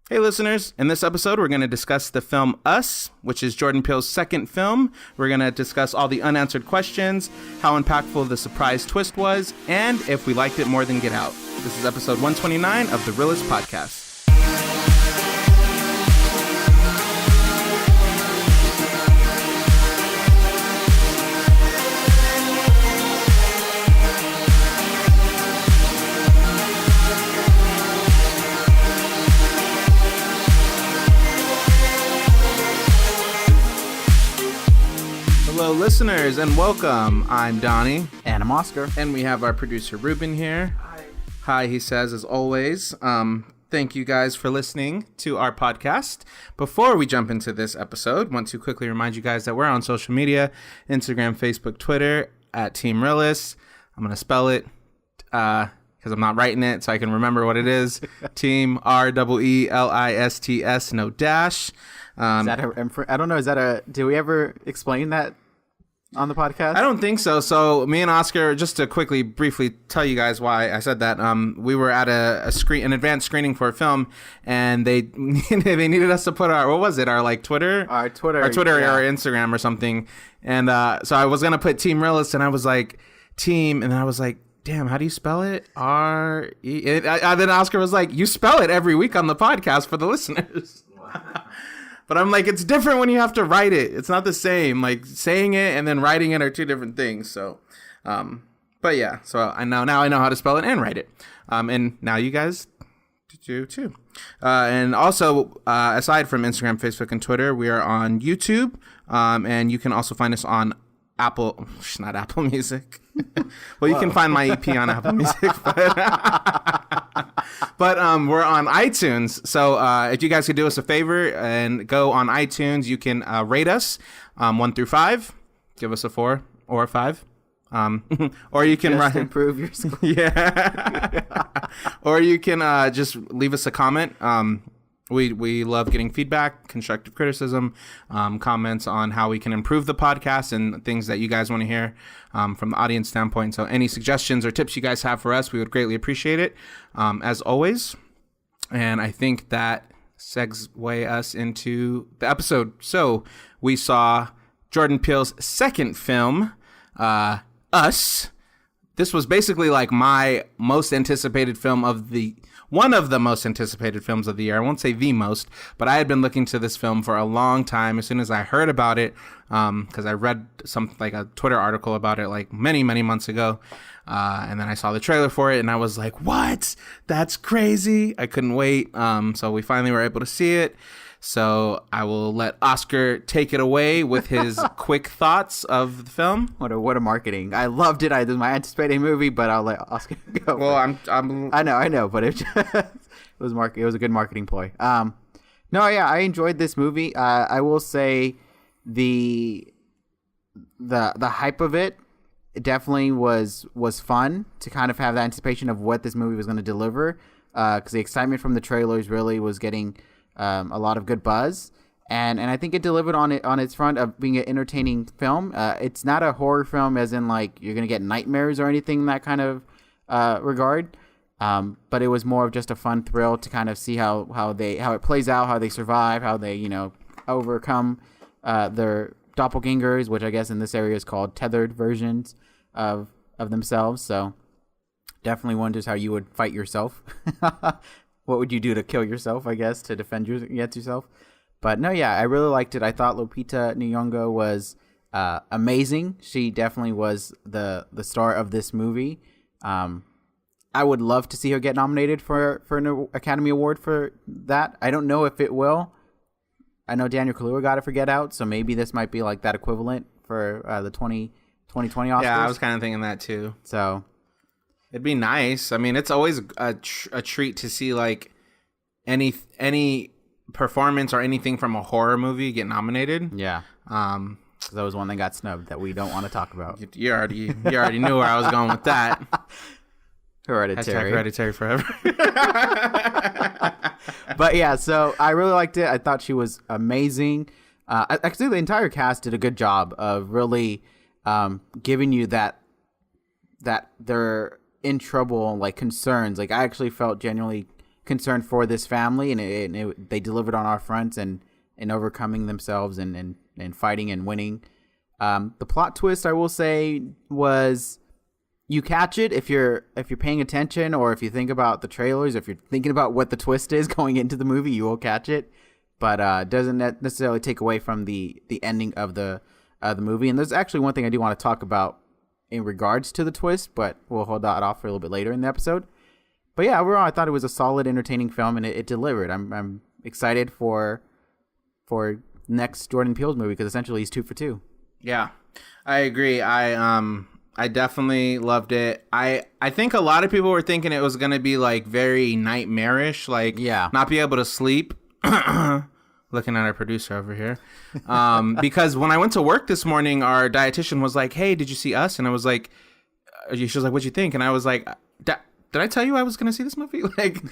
Hey listeners, in this episode we're going to discuss the film Us, which is Jordan Peele's second film. We're going to discuss all the unanswered questions, how impactful the surprise twist was, and if we liked it more than Get Out. This is episode 129 of the Reel-ists podcast. Hello, listeners, and welcome. I'm Donnie. And I'm Oscar. And we have our producer, Ruben, here. Hi, he says, as always. Thank you guys for listening to our podcast. Before we jump into this episode, I want to quickly remind you guys that we're on social media, Instagram, Facebook, Twitter, at Team Reel-ists. I'm going to spell it because I'm not writing it so I can remember what it is. Team Reel-ists, no dash. Is that I don't know. Did we ever explain that on the podcast? I don't think so. So me and Oscar, just to briefly tell you guys why I said that, we were at an advanced screening for a film, and they they needed us to put our Twitter or Instagram or something, and so I was gonna put Team Reel-ists, and I was like Team, and then I was like, damn, how do you spell it? R-E. Then Oscar was like, you spell it every week on the podcast for the listeners. Wow. But I'm like, it's different when you have to write it. It's not the same. Like, saying it and then writing it are two different things. So, but yeah. So I know how to spell it and write it. And now you guys do too. And also, aside from Instagram, Facebook, and Twitter, we are on YouTube. And you can also find us on Apple Music. Well, you can find my EP on Apple Music, but we're on iTunes. So if you guys could do us a favor and go on iTunes, you can rate us 1 through 5, give us a 4 or a 5, or you can improve your score. Yeah, or you can just leave us a comment. We love getting feedback, constructive criticism, comments on how we can improve the podcast and things that you guys want to hear from the audience standpoint. So any suggestions or tips you guys have for us, we would greatly appreciate it, as always. And I think that segue us into the episode. So we saw Jordan Peele's second film, Us. This was basically like my most anticipated film one of the most anticipated films of the year. I won't say the most, but I had been looking to this film for a long time. As soon as I heard about it, because I read a Twitter article about it like many, many months ago, and then I saw the trailer for it, and I was like, what? That's crazy. I couldn't wait. So we finally were able to see it. So I will let Oscar take it away with his quick thoughts of the film. What a marketing! I loved it. This is my anticipated movie, but I'll let Oscar go. Well, I know, but it was It was a good marketing ploy. No, yeah, I enjoyed this movie. I will say the hype of it definitely was fun to kind of have the anticipation of what this movie was going to deliver. Because the excitement from the trailers really was getting a lot of good buzz, and I think it delivered on its front of being an entertaining film. It's not a horror film as in like you're gonna get nightmares or anything in that kind of regard, but it was more of just a fun thrill to kind of see how it plays out, how they survive, how they overcome their doppelgangers, which I guess in this area is called tethered versions of themselves. So definitely wonders how you would fight yourself. What would you do to kill yourself, I guess, to defend against yourself? But no, yeah, I really liked it. I thought Lupita Nyong'o was amazing. She definitely was the star of this movie. I would love to see her get nominated for an Academy Award for that. I don't know if it will. I know Daniel Kaluuya got it for Get Out, so maybe this might be like that equivalent for the 2020 Oscars. Yeah, I was kind of thinking that too. So it'd be nice. I mean, it's always a treat to see like any performance or anything from a horror movie get nominated. Yeah. That was one that got snubbed that we don't want to talk about. You already knew where I was going with that. Hereditary. Hereditary forever. But yeah, so I really liked it. I thought she was amazing. Actually, the entire cast did a good job of really giving you that they're in trouble, like concerns. Like I actually felt genuinely concern for this family, and they delivered on our fronts and overcoming themselves and fighting and winning. The plot twist, I will say, was you catch it if you're paying attention, or if you think about the trailers, if you're thinking about what the twist is going into the movie, you will catch it. But doesn't necessarily take away from the ending of the movie. And there's actually one thing I do want to talk about in regards to the twist, but we'll hold that off for a little bit later in the episode. But yeah, overall, I thought it was a solid, entertaining film, and it delivered. I'm excited for next Jordan Peele's movie, because essentially he's 2 for 2. Yeah, I agree. I definitely loved it. I think a lot of people were thinking it was going to be like very nightmarish, like not be able to sleep. Looking at our producer over here. Because when I went to work this morning, our dietitian was like, "Hey, did you see Us?" And I was like, she was like, "What'd you think?" And I was like, did I tell you I was going to see this movie? Like,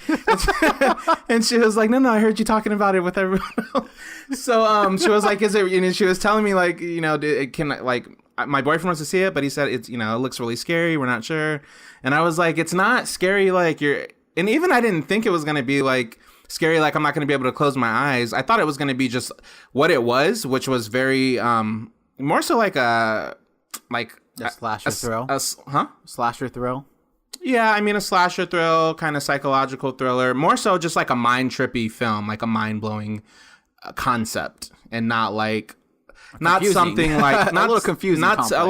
and she was like, no, I heard you talking about it with everyone else. So she was like, is it, and she was telling me, like, you know, like, my boyfriend wants to see it, but he said it's, you know, it looks really scary. We're not sure. And I was like, it's not scary. Like and even I didn't think it was going to be like scary. Like I'm not going to be able to close my eyes. I thought it was going to be just what it was, which was very, more so like a slasher thrill. Slasher thrill. Yeah, I mean, a slasher thrill, kind of psychological thriller, more so just like a mind trippy film, like a mind blowing concept, and not like, not something like, not a little confusing, not complex, a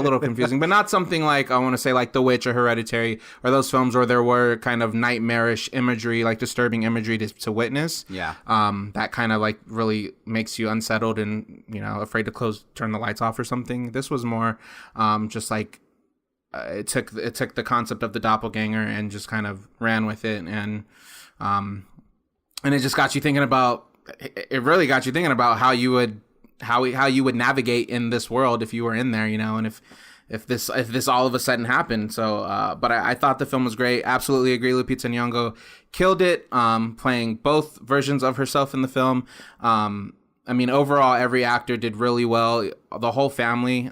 little confusing, but not something like, I want to say like The Witch or Hereditary, or those films where there were kind of nightmarish imagery, like disturbing imagery to witness. Yeah. That kind of like really makes you unsettled and, you know, afraid to turn the lights off or something. This was more just like, it took the concept of the doppelganger and just kind of ran with it, and it just got you thinking about. It really got you thinking about how you would navigate in this world if you were in there, you know, and if this all of a sudden happened. So, but I thought the film was great. Absolutely agree. Lupita Nyong'o killed it, playing both versions of herself in the film. I mean, overall, every actor did really well. The whole family.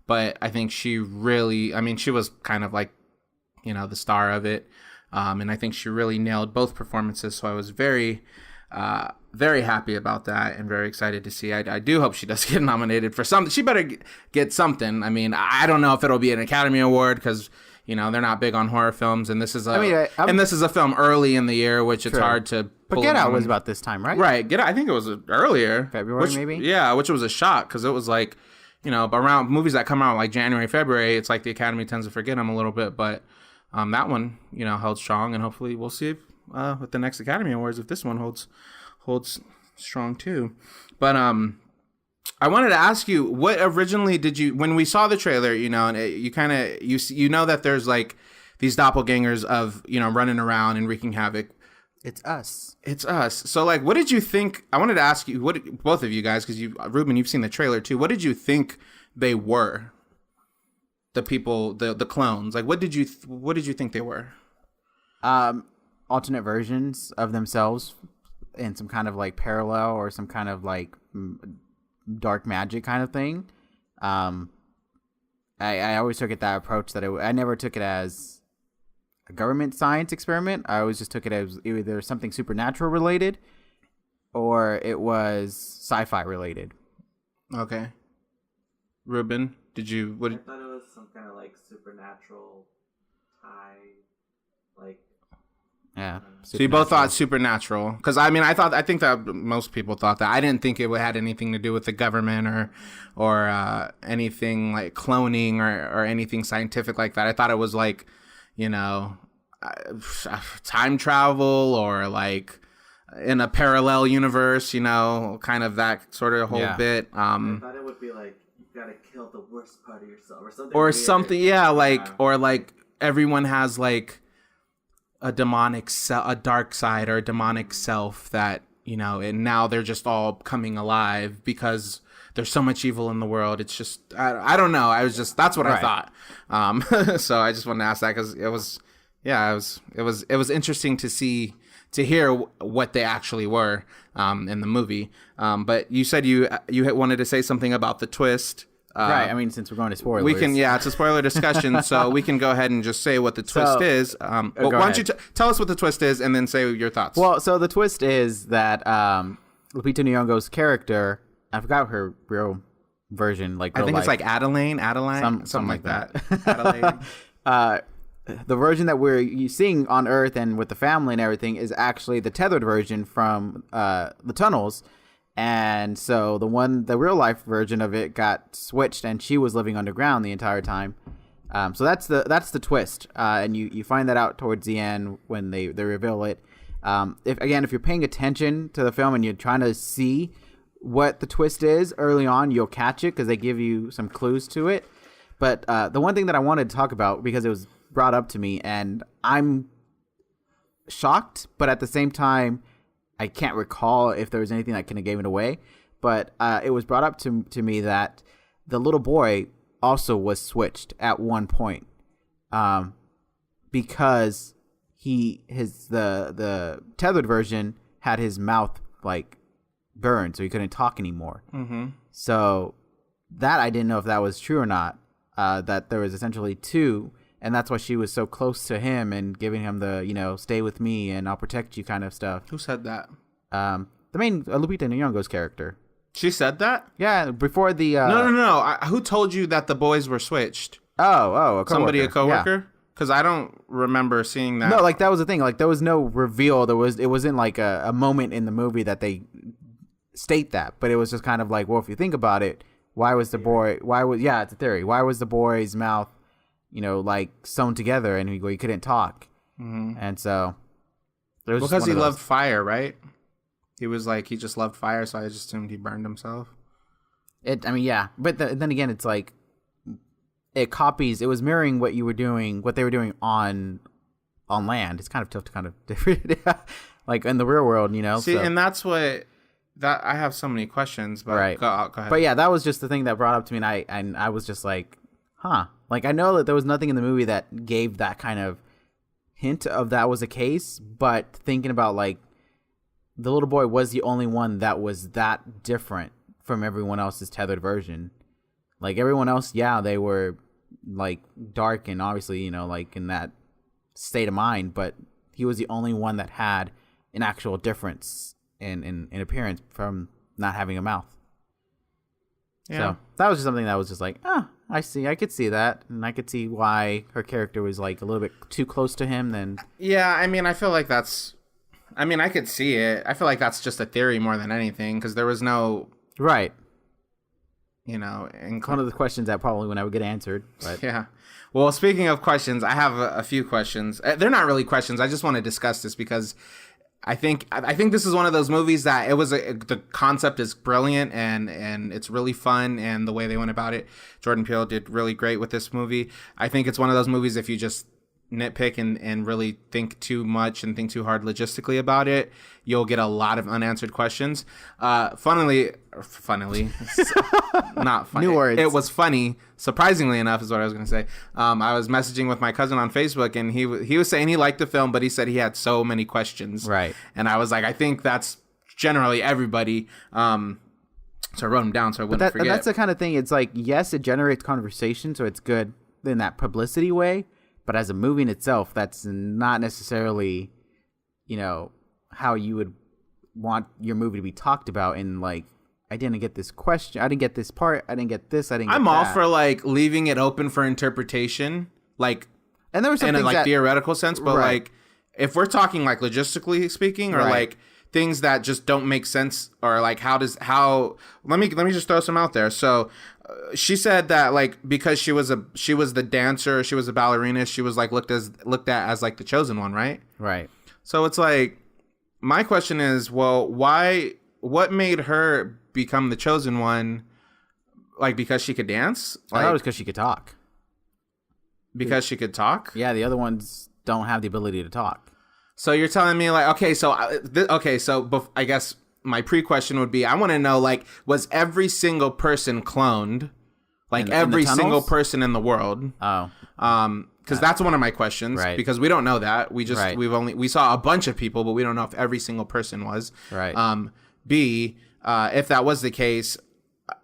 But I think she was kind of like, you know, the star of it. And I think she really nailed both performances. So I was very, very happy about that and very excited to see. I do hope she does get nominated for something. She better get something. I mean, I don't know if it'll be an Academy Award, because, you know, they're not big on horror films. And this is this is a film early in the year, which it's hard to pull. But Get Out was about this time, right? Right. Get Out, I think it was earlier. February, maybe? Yeah, which was a shock, because it was like, you know, around movies that come out like January, February, it's like the Academy tends to forget them a little bit. But that one, you know, held strong, and hopefully we'll see with the next Academy Awards if this one holds strong too. But I wanted to ask you, what originally did you, when we saw the trailer, you know, and you kind of you know that there's like these doppelgangers of, you know, running around and wreaking havoc. It's us. So, like, what did you think? I wanted to ask you, both of you guys, because Ruben, you've seen the trailer too. What did you think they were? The people, the clones. Like, what did you think they were? Alternate versions of themselves in some kind of like parallel or some kind of like dark magic kind of thing. I always took it that approach, that I never took it as a government science experiment. I always just took it as either something supernatural related or it was sci-fi related. Okay. Ruben, did you? I thought it was some kind of like supernatural tie, like. Yeah. So you both thought supernatural, because I mean, I think that most people thought that. I didn't think it had anything to do with the government or anything like cloning or anything scientific like that. I thought it was like, you know, time travel or like in a parallel universe, you know, kind of that sort of whole bit. I thought it would be like, you gotta kill the worst part of yourself or something. Or weird. something, yeah, like, or like everyone has like a dark side or a demonic self that, you know, and now they're just all coming alive because there's so much evil in the world. It's just, I don't know. That's what I thought. So I just wanted to ask that, because it was interesting to hear what they actually were in the movie. But you said you wanted to say something about the twist. Right. I mean, since we're going to spoilers, we can. Yeah, it's a spoiler discussion, so we can go ahead and just say what the twist is. Well, why don't you tell us what the twist is, and then say your thoughts? Well, so the twist is that Lupita Nyong'o's character, I forgot her real version, like I think it's like Adeline, something like that. Adelaide. The version that we're seeing on Earth and with the family and everything is actually the tethered version from the tunnels. And so the real life version of it got switched, and she was living underground the entire time. So that's the twist, and you find that out towards the end when they reveal it. If you're paying attention to the film and you're trying to see what the twist is early on, you'll catch it because they give you some clues to it. But the one thing that I wanted to talk about, because it was brought up to me, and I'm shocked, but at the same time, I can't recall if there was anything that kind of gave it away, but it was brought up to me that the little boy also was switched at one point, because the tethered version had his mouth like burned, so he couldn't talk anymore. Mm-hmm. So that I didn't know if that was true or not. That there was essentially two, and that's why she was so close to him and giving him the, stay with me and I'll protect you kind of stuff. Who said that? The main Lupita Nyong'o's character. She said that? Yeah, before the... No. Who told you that the boys were switched? A somebody, a coworker? Because I don't remember seeing that. No, like that was the thing. Like there was no reveal. It wasn't like a moment in the movie that they state that, but it was just kind of like, well, if you think about it, it's a theory. Why was the boy's mouth, like sewn together and he couldn't talk? Mm-hmm. And so it was because he loved fire, right? He was like, he just loved fire, so I just assumed he burned himself. But then again, it's like it was mirroring what they were doing on land. It's kind of tough to kind of different, like in the real world, See, and that's what. That I have so many questions, but right. Go ahead. But yeah, that was just the thing that brought up to me, and I was just like, huh. Like I know that there was nothing in the movie that gave that kind of hint of that was the case, but thinking about like the little boy was the only one that was that different from everyone else's tethered version. Like everyone else, yeah, they were like dark and obviously, like in that state of mind, but he was the only one that had an actual difference in appearance from not having a mouth. Yeah. So that was just something that was just like, I see. I could see that. And I could see why her character was like a little bit too close to him then. Yeah, I mean, I feel like I could see it. I feel like that's just a theory more than anything because there was no... Right. And one of the questions that probably would never get answered. But. Yeah. Well, speaking of questions, I have a few questions. They're not really questions. I just want to discuss this because... I think this is one of those movies that the concept is brilliant and it's really fun, and the way they went about it, Jordan Peele did really great with this movie. I think it's one of those movies if you just nitpick and really think too much and think too hard logistically about it, you'll get a lot of unanswered questions. Funnily, not funny. New words. It was funny. Surprisingly enough, is what I was going to say. I was messaging with my cousin on Facebook, and he was saying he liked the film, but he said he had so many questions. Right. And I was like, I think that's generally everybody. So I wrote them down so I wouldn't forget. That's the kind of thing. It's like, yes, it generates conversation, so it's good in that publicity way. But as a movie in itself, that's not necessarily, how you would want your movie to be talked about. In like, I didn't get this question, I didn't get this part, I didn't get this, I didn't get that. I'm all for like leaving it open for interpretation, like, and there was some in a like theoretical sense, but right. like if we're talking like logistically speaking, or right. like things that just don't make sense, or like let me just throw some out there. So she said that like because she was the dancer, she was a ballerina, she was like looked at as like the chosen one, right? Right. So it's like my question is, well, what made her become the chosen one? Like because she could dance? Like, I thought it was because she could talk. Because she could talk? Yeah, the other ones don't have the ability to talk. So you're telling me like, so I guess my pre-question would be, I want to know, like, was every single person cloned? Like every single person in the world? Oh. Because that's one of my questions. Right. Because we don't know that. We just, right. we saw a bunch of people, but we don't know if every single person was. Right. B, if that was the case,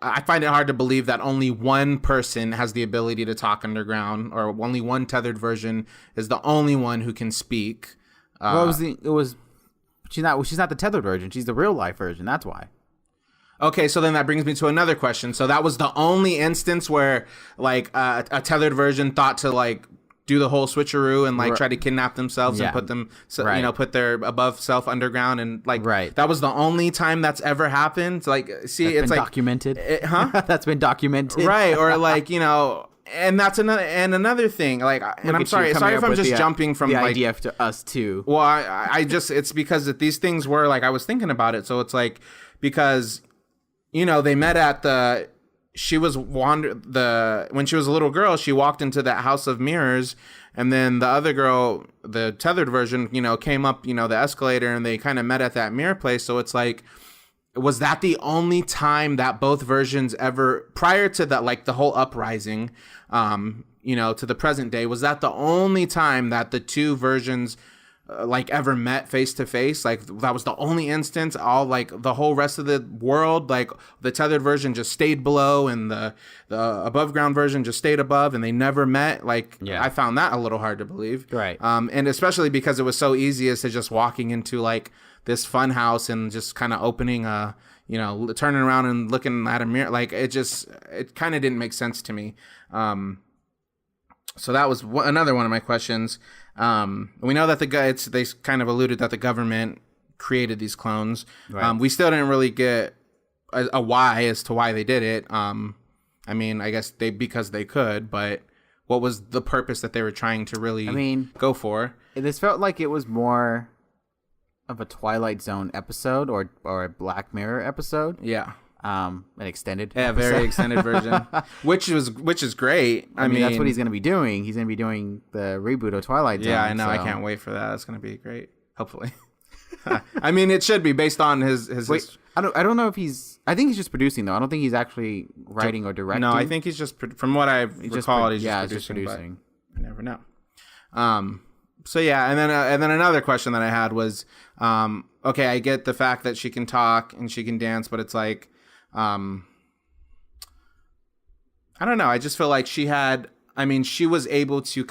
I find it hard to believe that only one person has the ability to talk underground, or only one tethered version is the only one who can speak. She's not the tethered version. She's the real life version. That's why. Okay, so then that brings me to another question. So that was the only instance where like a tethered version thought to like do the whole switcheroo and like try to kidnap themselves and put them, put their above self underground, and like that was the only time that's ever happened. Like, see, That's it's been like documented. That's been documented, right? Or like and that's another thing. Like, and I'm sorry if I'm just jumping from the like idea to us too. Well, I just it's because these things were like I was thinking about it, so it's like because they met at when she was a little girl, she walked into that house of mirrors, and then the other girl, the tethered version, came up, the escalator, and they kind of met at that mirror place. So it's like, was that the only time that both versions ever, prior to that, like the whole uprising, to the present day, was that the only time that the two versions like ever met face to face? Like that was the only instance. All like the whole rest of the world, like the tethered version just stayed below and the above ground version just stayed above, and they never met. Like I found that a little hard to believe. Right. And especially because it was so easy as to just walking into like this fun house and just kind of opening turning around and looking at a mirror. Like it kind of didn't make sense to me. So that was another one of my questions. We know that they kind of alluded that the government created these clones. Right. We still didn't really get a why as to why they did it. I mean, I guess because they could, but what was the purpose that they were trying to really go for? This felt like it was more of a Twilight Zone episode or a Black Mirror episode. Yeah. An extended very extended version, which is great. I mean, that's what he's going to be doing. He's going to be doing the reboot of Twilight Zone. Yeah, I know. So. I can't wait for that. That's going to be great. Hopefully. I mean, it should be based on his. Wait, I don't know if he's. I think he's just producing though. I don't think he's actually writing or directing. No, I think he's just from what I recall, he's just producing. I never know. So yeah, and then another question that I had was, okay, I get the fact that she can talk and she can dance, but it's like. I don't know. I just feel like she was able to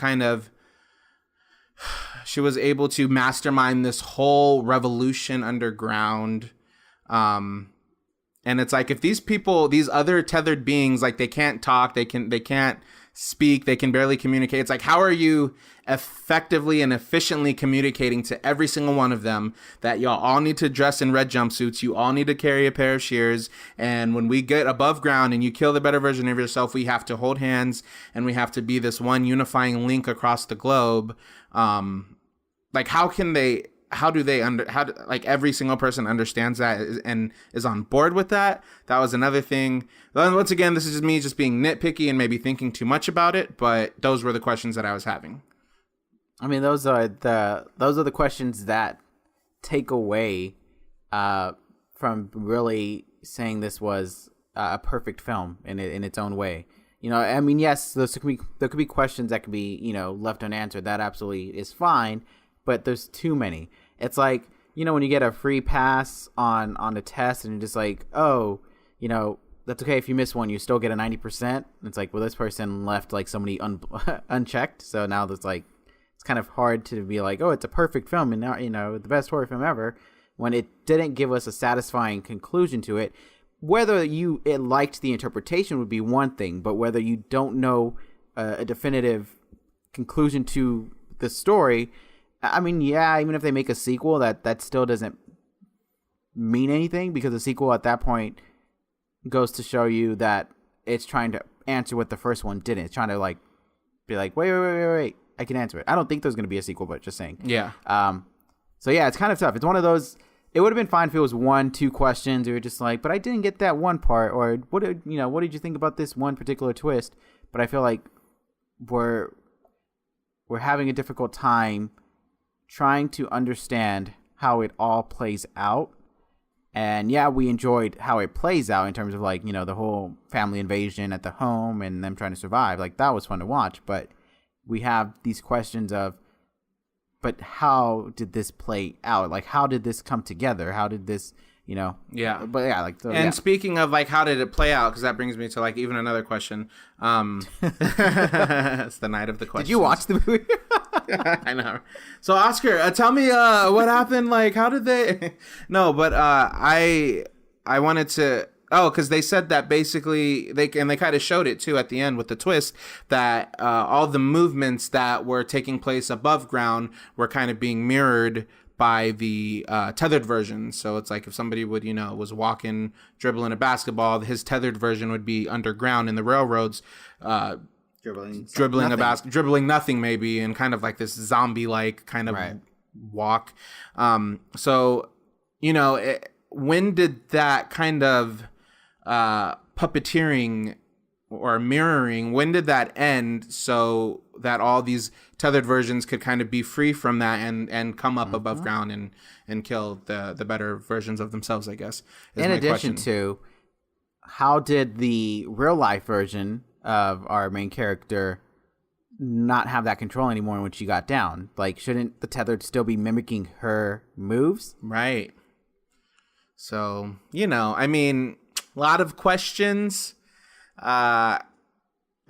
mastermind this whole revolution underground. And it's like, if these other tethered beings, like they can't talk, they can't speak, they can barely communicate. It's like, how are you effectively and efficiently communicating to every single one of them that y'all all need to dress in red jumpsuits, you all need to carry a pair of shears, and when we get above ground and you kill the better version of yourself, we have to hold hands and we have to be this one unifying link across the globe. Like like every single person understands that and is on board with that? That was another thing. Once again, this is just me being nitpicky and maybe thinking too much about it, but those were the questions that I was having. I mean, those are the questions that take away from really saying this was a perfect film in its own way. I mean, yes, there could be questions that could be left unanswered. That absolutely is fine, but there's too many. It's like when you get a free pass on a test and you're just like, oh, that's okay if you miss one, you still get a 90%. It's like, well, this person left like so many unchecked, so now there's like. It's kind of hard to be like, oh, it's a perfect film and now, the best horror film ever, when it didn't give us a satisfying conclusion to it. Whether it liked the interpretation would be one thing, but whether you don't know a definitive conclusion to the story, I mean, yeah, even if they make a sequel, that still doesn't mean anything, because the sequel at that point goes to show you that it's trying to answer what the first one didn't. It's trying to like be like, wait. I can answer it. I don't think there's going to be a sequel, but just saying. Yeah. So yeah, it's kind of tough. It's one of those. It would have been fine if it was 1-2 questions. You're just like, but I didn't get that one part, or what did you think about this one particular twist? But I feel like we're having a difficult time trying to understand how it all plays out. And yeah, we enjoyed how it plays out in terms of like the whole family invasion at the home and them trying to survive. Like that was fun to watch, but. We have these questions of, but how did this play out? Like, how did this come together? How did this Yeah. But yeah, like speaking of like how did it play out, because that brings me to like even another question. It's the night of the questions. Did you watch the movie? I know. So Oscar, tell me what happened. Like, how did they? No, but I wanted to. Oh, because they said that basically they kind of showed it too at the end with the twist that all the movements that were taking place above ground were kind of being mirrored by the tethered version. So it's like if somebody would, was walking, dribbling a basketball, his tethered version would be underground in the railroads, dribbling nothing maybe, and kind of like this zombie-like kind of walk. So, when did that kind of puppeteering or mirroring, when did that end so that all these tethered versions could kind of be free from that and come up above ground and kill the better versions of themselves, I guess. In addition to, how did the real life version of our main character not have that control anymore when she got down? Like, shouldn't the tethered still be mimicking her moves? Right. So, I mean, a lot of questions. Like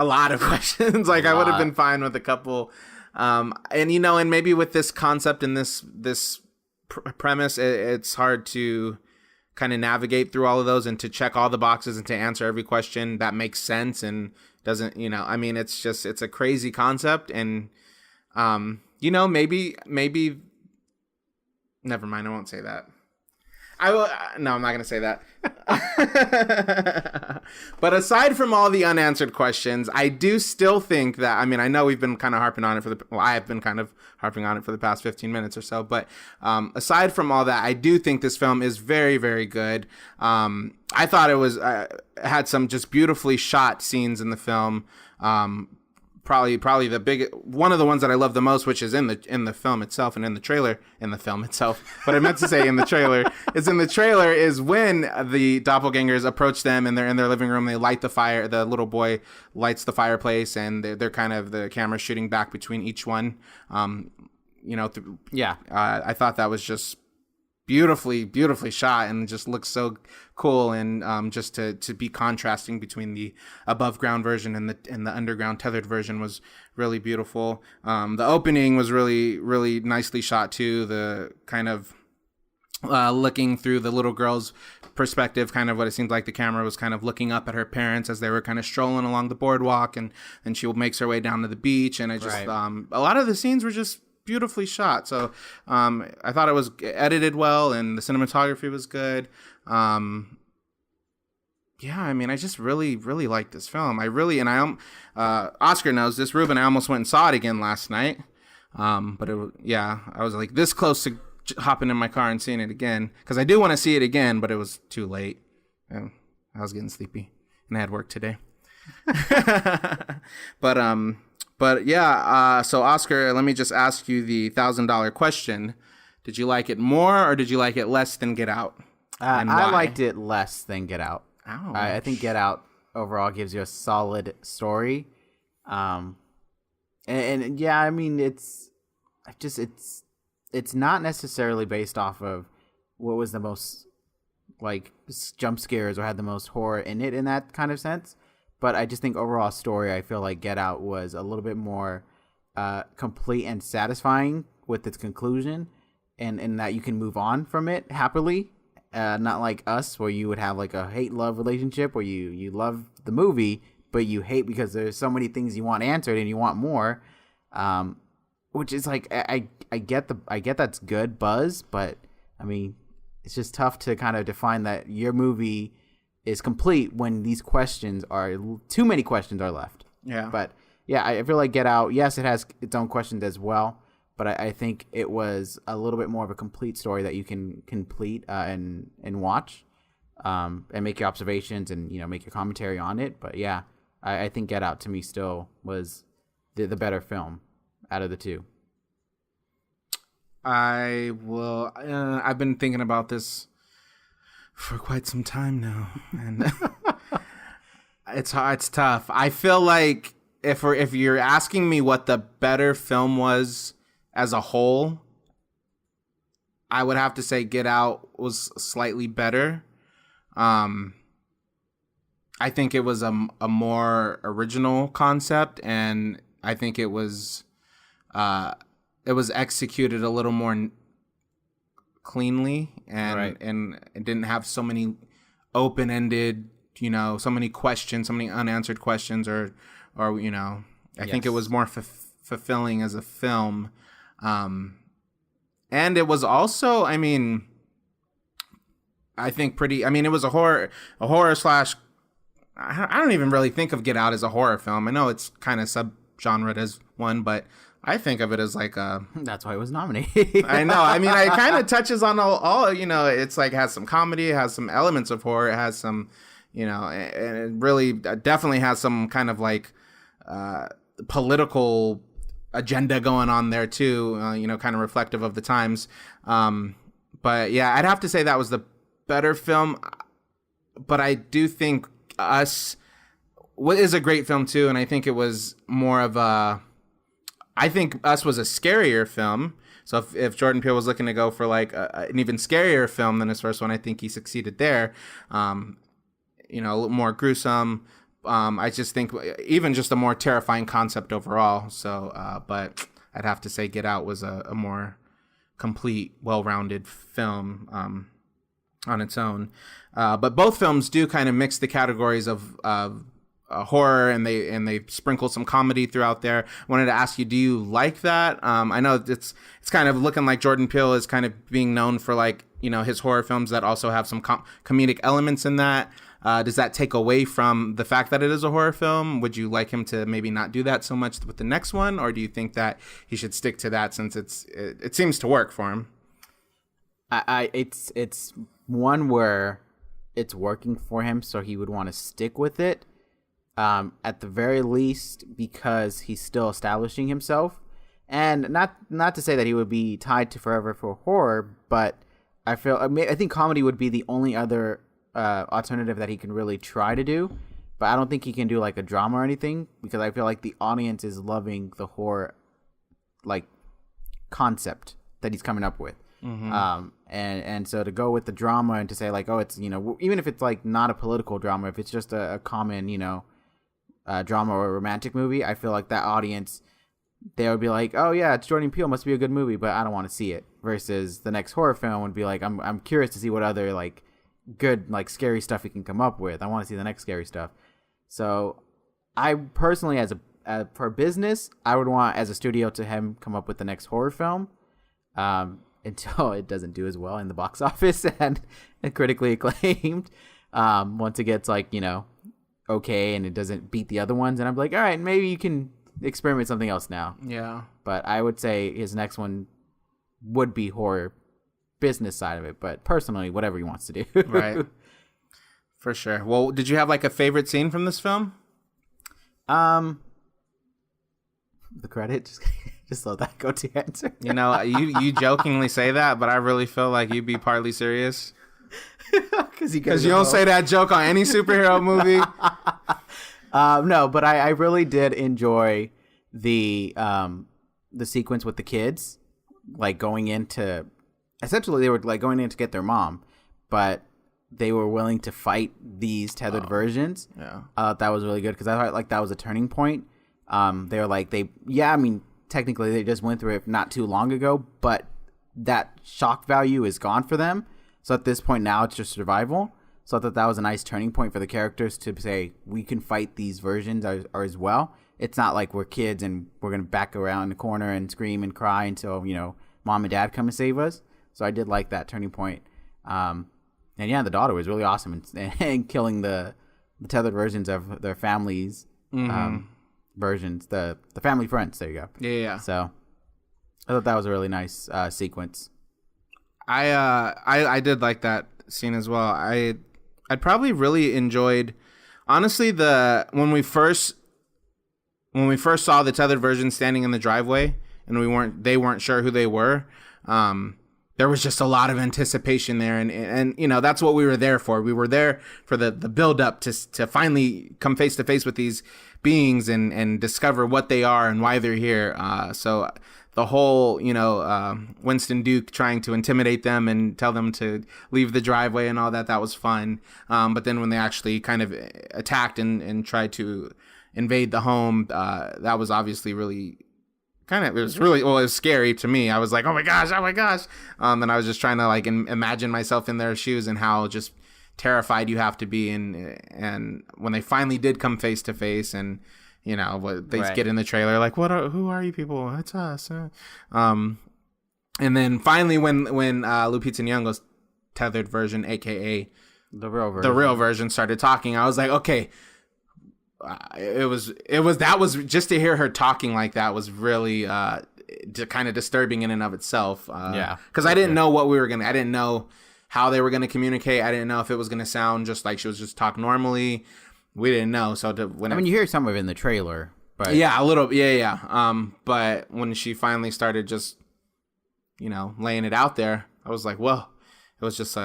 I would have been fine with a couple. And maybe with this concept and this premise, it's hard to kind of navigate through all of those and to check all the boxes and to answer every question that makes sense and doesn't, I mean, it's a crazy concept. And, maybe, never mind. I won't say that. No, I'm not going to say that. But aside from all the unanswered questions, I do still think that, I mean, I know we've been kind of harping on it I have been kind of harping on it for the past 15 minutes or so. But aside from all that, I do think this film is very, very good. I thought it was, had some just beautifully shot scenes in the film. Probably one of the ones that I love the most, which is in the film itself and in the trailer, but I meant to say in the trailer is when the doppelgangers approach them and they're in their living room. They light the fire. The little boy lights the fireplace and they're kind of the camera shooting back between each one. I thought that was just beautifully shot and just looks so cool, and just to be contrasting between the above ground version and the underground tethered version was really beautiful. The opening was really nicely shot too. The kind of looking through the little girl's perspective, kind of what it seemed like the camera was kind of looking up at her parents as they were kind of strolling along the boardwalk, and then she makes her way down to the beach, and I just a lot of the scenes were just beautifully shot. So I thought it was edited well and the cinematography was good. I mean, I just really liked this film. Oscar knows this, Ruben, I almost went and saw it again last night. But I was like this close to hopping in my car and seeing it again, because I do want to see it again, but it was too late. I was getting sleepy and I had work today. But yeah, so Oscar, let me just ask you the $1,000 question. Did you like it more or did you like it less than Get Out? I liked it less than Get Out. Ouch. I think Get Out overall gives you a solid story. And yeah, I mean, it's not necessarily based off of what was the most like jump scares or had the most horror in it in that kind of sense. But I just think overall story, I feel like Get Out was a little bit more complete and satisfying with its conclusion, and that you can move on from it happily. Not like Us, where you would have like a hate-love relationship where you love the movie, but you hate because there's so many things you want answered and you want more. Which is like, I get that's good buzz, but I mean, it's just tough to kind of define that your movie is complete when these questions are too many questions are left. Yeah. But yeah, I feel like Get Out, yes, it has its own questions as well, but I think it was a little bit more of a complete story that you can complete and watch, and make your observations and make your commentary on it. But yeah, I think Get Out to me still was the better film out of the two. I've been thinking about this for quite some time now, and it's tough. I feel like if you're asking me what the better film was as a whole, I would have to say Get Out was slightly better. I think it was a more original concept, and I think it was executed a little more cleanly, and and it didn't have so many open-ended, so many questions, so many unanswered questions, or I think it was more fulfilling as a film. And it was also, I think it was a horror slash, I don't even really think of Get Out as a horror film. I know it's kind of subgenre as one, but I think of it as like a... That's why it was nominated. I know. It kind of touches on all, it's like, has some comedy, it has some elements of horror, it has some, and it really definitely has some kind of like political agenda going on there too, kind of reflective of the times. But yeah, I'd have to say that was the better film. But I do think Us is a great film too, and I think it was more of I think Us was a scarier film. So if Jordan Peele was looking to go for like an even scarier film than his first one, I think he succeeded there. A little more gruesome. I just think even just a more terrifying concept overall. So, but I'd have to say Get Out was a more complete, well-rounded film on its own. But both films do kind of mix the categories of horror, and they sprinkle some comedy throughout there. I wanted to ask you, do you like that? I know it's kind of looking like Jordan Peele is kind of being known for like, his horror films that also have some comedic elements in that. Does that take away from the fact that it is a horror film? Would you like him to maybe not do that so much with the next one, or do you think that he should stick to that since it seems to work for him? It's one where it's working for him, so he would want to stick with it. At the very least, because he's still establishing himself, and not to say that he would be tied to forever for horror, but I think comedy would be the only other alternative that he can really try to do. But I don't think he can do like a drama or anything, because I feel like the audience is loving the horror like concept that he's coming up with. Mm-hmm. And so to go with the drama and to say like, oh, it's even if it's like not a political drama, if it's just a common drama or a romantic movie, I feel like that audience, they would be like, oh yeah, it's Jordan Peele, must be a good movie, but I don't want to see it. Versus the next horror film would be like, I'm curious to see what other like good like scary stuff he can come up with. I want to see the next scary stuff. So I personally, for business, I would want as a studio to him come up with the next horror film, until it doesn't do as well in the box office and critically acclaimed. Once it gets like okay and it doesn't beat the other ones, and I'm like, all right, maybe you can experiment with something else now. Yeah. But I would say his next one would be horror business side of it, but personally, whatever he wants to do. Right. For sure. Well, did you have like a favorite scene from this film? The credit, just let that go to your answer. You jokingly say that, but I really feel like you'd be partly serious. Because you don't say that joke on any superhero movie. No, but I really did enjoy the sequence with the kids, like going into, essentially they were like going in to get their mom, but they were willing to fight these tethered versions. Yeah, that was really good, because I thought like that was a turning point. They were like technically they just went through it not too long ago, but that shock value is gone for them. So at this point now it's just survival. So I thought that was a nice turning point for the characters to say, we can fight these versions as well. It's not like we're kids and we're going to back around the corner and scream and cry until, mom and dad come and save us. So I did like that turning point. And yeah, the daughter was really awesome and killing the tethered versions of their families, versions, the family friends. There you go. Yeah. So I thought that was a really nice sequence. I did like that scene as well. I probably really enjoyed, honestly, when we first saw the tethered version standing in the driveway and they weren't sure who they were. There was just a lot of anticipation there, and that's what we were there for. We were there for the build up to finally come face to face with these beings and discover what they are and why they're here. So the whole, Winston Duke trying to intimidate them and tell them to leave the driveway and all that, that was fun. But then when they actually kind of attacked and tried to invade the home, that was obviously really it was scary to me. I was like, oh my gosh. And I was just trying to like imagine myself in their shoes and how just terrified you have to be. And when they finally did come face to face and, they get in the trailer like, who are you people? It's us. And then finally when Lupita Nyong'o's tethered version, aka the real version, started talking, I was like, okay. It was just to hear her talking like that was really kind of disturbing in and of itself. Because I didn't know I didn't know how they were gonna communicate. I didn't know if it was gonna sound just like she was just talk normally. We didn't know. So you hear some of it in the trailer, but a little, but when she finally started just, laying it out there, I was like, whoa, it was just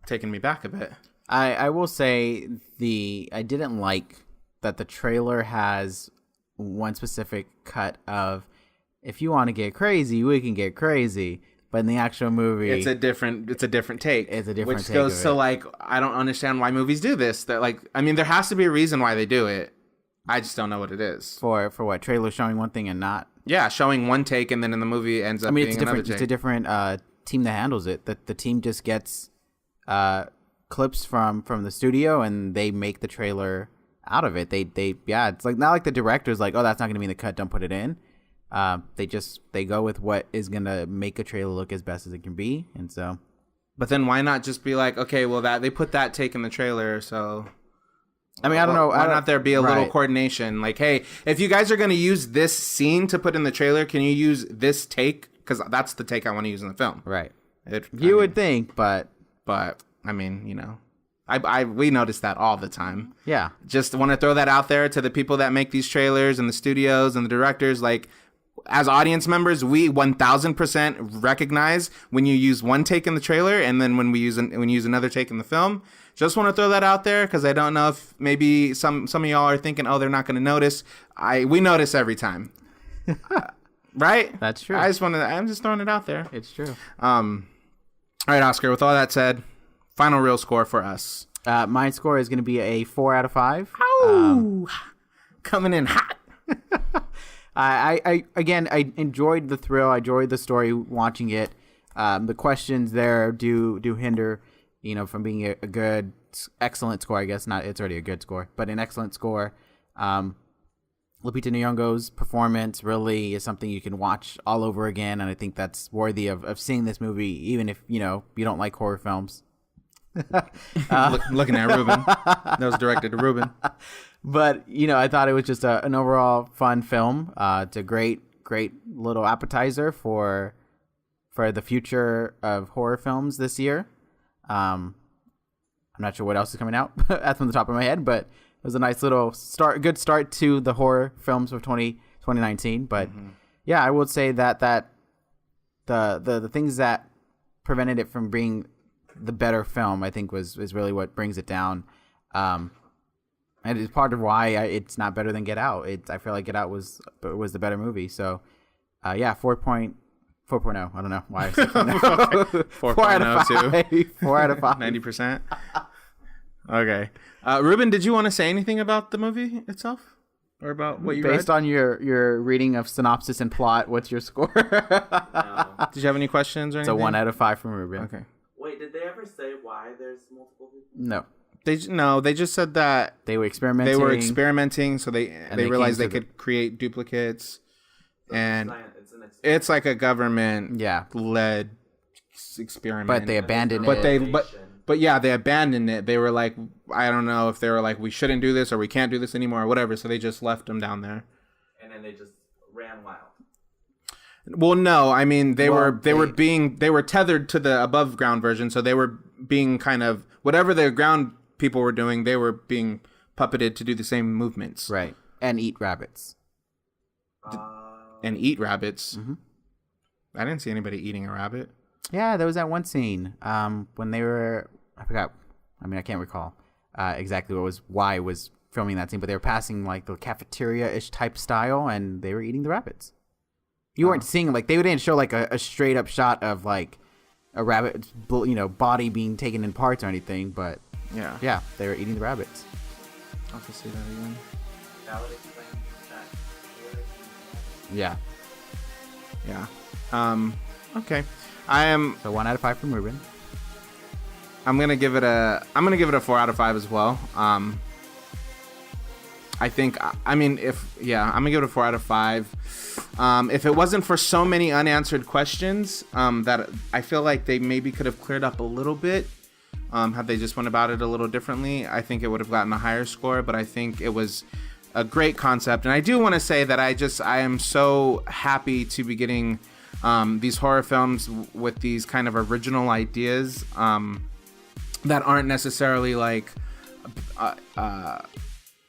taking me back a bit. I will say I didn't like that the trailer has one specific cut of, if you want to get crazy, we can get crazy. But in the actual movie, it's a different take. Which goes to like, I don't understand why movies do this. That like, I mean, there has to be a reason why they do it. I just don't know what it is. For what? Trailer showing one thing and not? Yeah, showing one take and then in the movie ends up being another take. It's a different team that handles it. The team just gets clips from the studio and they make the trailer out of it. It's like not like the director's like, oh, that's not going to be in the cut, don't put it in. They go with what is gonna make a trailer look as best as it can be, and so. But then why not just be like, okay, well that they put that take in the trailer, so. I mean, I don't know. Why not there be a little coordination? Like, hey, if you guys are gonna use this scene to put in the trailer, can you use this take? Because that's the take I want to use in the film. Right. You would think, but I mean, we notice that all the time. Yeah. Just want to throw that out there to the people that make these trailers and the studios and the directors, like. As audience members, we 1000% recognize when you use one take in the trailer and then when you use another take in the film. Just want to throw that out there because I don't know if maybe some of y'all are thinking, oh, they're not going to notice. We notice every time, right? That's true. I'm just throwing it out there. It's true. All right, Oscar. With all that said, final real score for us. My score is going to be a 4 out of 5. Oh, coming in hot. I enjoyed the thrill. I enjoyed the story watching it. The questions there do hinder, from being a good, excellent score. I guess not. It's already a good score, but an excellent score. Lupita Nyong'o's performance really is something you can watch all over again, and I think that's worthy of seeing this movie, even if you don't like horror films. Looking at Ruben, that was directed to Ruben. But I thought it was just an overall fun film. It's a great little appetizer for the future of horror films this year. I'm not sure what else is coming out from the top of my head, but it was a nice little good start to the horror films of 2019. But yeah, I would say that the things that prevented it from being the better film, I think was really what brings it down. And it's part of why it's not better than Get Out. I feel like Get Out was the better movie. So, 4.0. I don't know why I said 4.0. 4 out of 5. 4 out of 5. 90%. Okay. Ruben, did you want to say anything about the movie itself? Or about what you read? Based on your reading of synopsis and plot, what's your score? No. Did you have any questions or anything? It's a 1 out of 5 from Ruben. Okay. Wait, did they ever say why there's multiple people? No. They just said that they were experimenting. So they realized they could create duplicates, and it's like a government led experiment. But they abandoned it. But they abandoned it. They were like, I don't know if they were like, we shouldn't do this or we can't do this anymore or whatever. So they just left them down there. And then they just ran wild. Well, no, I mean they were tethered to the above ground version, so they were being kind of whatever the ground people were doing, they were being puppeted to do the same movements. Right. And eat rabbits. And eat rabbits. Mm-hmm. I didn't see anybody eating a rabbit. Yeah, there was that one scene when they were, I forgot, I mean, I can't recall exactly why it was filming that scene, but they were passing like the cafeteria-ish type style, and they were eating the rabbits. You weren't seeing like they didn't show like a straight up shot of like a rabbit's body being taken in parts or anything, but yeah, they were eating the rabbits. I'll have to see that again. That would explain that. Yeah. Okay. I am. So 1 out of 5 from Ruben. I'm gonna give it a 4 out of 5 as well. I think. I mean, I'm gonna give it a 4 out of 5. If it wasn't for so many unanswered questions, that I feel like they maybe could have cleared up a little bit. Had they just went about it a little differently, I think it would have gotten a higher score. But I think it was a great concept, and I do want to say that I am so happy to be getting these horror films with these kind of original ideas that aren't necessarily like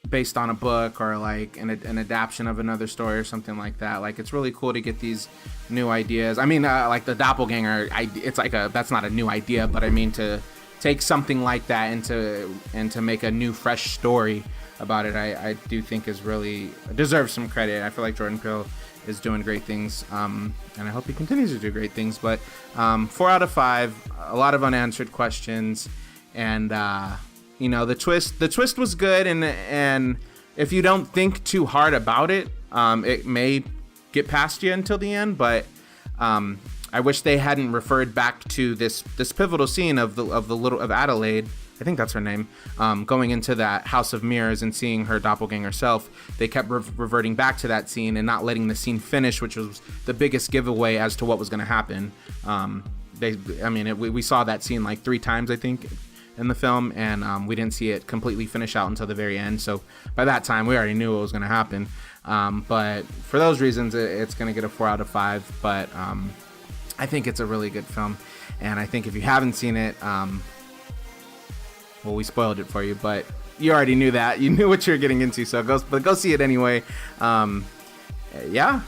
based on a book or like an adaptation of another story or something like that. Like, it's really cool to get these new ideas. I mean, like the doppelganger, it's like that's not a new idea, but I mean to take something like that and to make a new, fresh story about it, I do think is really deserves some credit. I feel like Jordan Peele is doing great things, and I hope he continues to do great things. But 4 out of 5, a lot of unanswered questions, and the twist was good, and if you don't think too hard about it, it may get past you until the end. But I wish they hadn't referred back to this pivotal scene of Adelaide. I think that's her name. Going into that house of mirrors and seeing her doppelganger self. They kept reverting back to that scene and not letting the scene finish, which was the biggest giveaway as to what was going to happen. We saw that scene like 3 times, I think, in the film, and we didn't see it completely finish out until the very end. So by that time, we already knew what was going to happen. But for those reasons, it's going to get a 4 out of 5. But I think it's a really good film, and I think if you haven't seen it, well, we spoiled it for you, but you already knew that. You knew what you were getting into, so go see it anyway.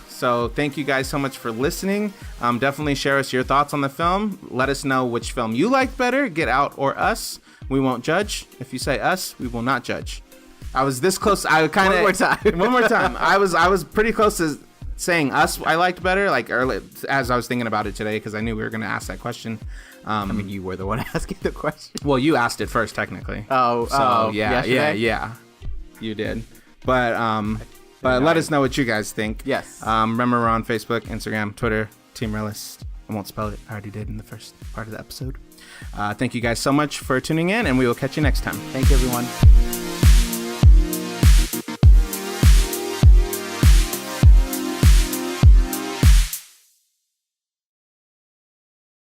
So thank you guys so much for listening. Definitely share us your thoughts on the film. Let us know which film you liked better, Get Out or Us. We won't judge. If you say Us, we will not judge. I was this close. I kind of one more time. I was pretty close to saying Us. I liked better, like early as I was thinking about it today, because I knew we were going to ask that question. I mean, you were the one asking the question. Well, you asked it first, technically. Yeah. You did. But let us know what you guys think. Yes. Remember, we're on Facebook, Instagram, Twitter, Team Reel-ists. I won't spell it. I already did in the first part of the episode. Thank you guys so much for tuning in, and we will catch you next time. Thank you, everyone.